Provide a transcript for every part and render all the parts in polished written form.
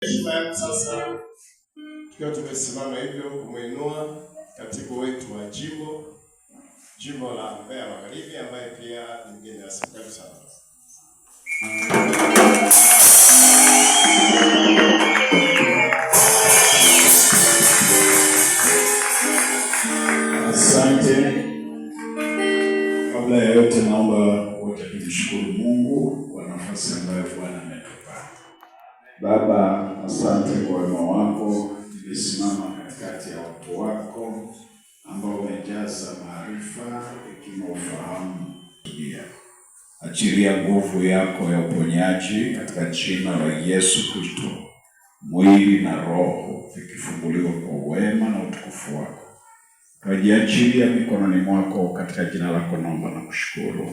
Sasa tukiwa tumesimama hivyo kumuinua katibu wetu wa jimbo la Mbeya Magharibi, ambaye pia ni mgeni rasmi. Karibu sana. Asante. Kabla ya yote, naomba wote tumshukuru Mungu kwa nafasi ambayo Bwana ametupa. Baba, asante kwa wema wako. Nimesimama katikati ya watu wako ambao umejaza maarifa, hekima, ufahamu. Achilia nguvu yako ya uponyaji katika jina la Yesu Kristo, mwili na roho vikifunguliwa kwa wema na utukufu wako. Tunajiachilia mikononi mwako katika jina lako, naomba na kushukuru.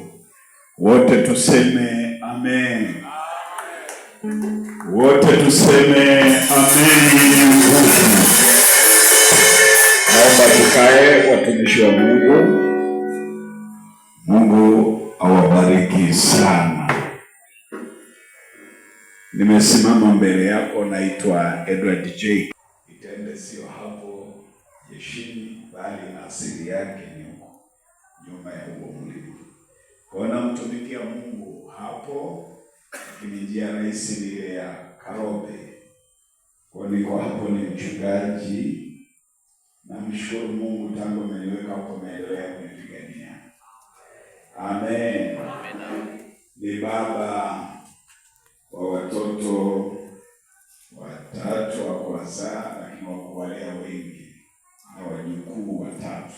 Wote tuseme amen. Wote tuseme amen. Naomba tukae, watumishi wa Mungu. Mungu awabariki sana. Nimesimama mbele yako, naitwa Edward J. Itende sio hapo jeshini, bali asili yake ni huko nyuma ya huo mlima. Kwa namtumikia Mungu hapo, lakini njia rahisi ni ile ya Karobe. Kwa niko hapo, ni mchungaji. Namshukuru Mungu tangu ameniweka hapo, ameendelea kunipigania. Amen. Ni baba wa watoto watatu wa kuzaa, lakini wa kuwalea wengi na wajukuu watatu.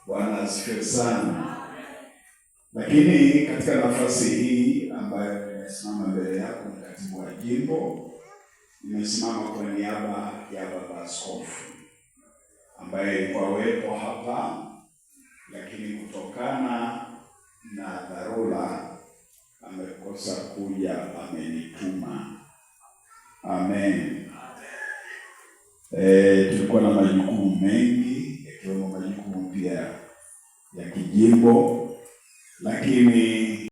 Bwana asifiwe sana. Lakini katika nafasi hii ambayo nimesimama mbele yako, katibu wa jimbo, nimesimama kwa niaba ya baba askofu ambaye alikuwa wepo hapa, lakini kutokana na dharura amekosa kuja, amenituma. Amen. Tulikuwa na majukumu mengi, yakiwemo majukumu pia ya kijimbo, lakini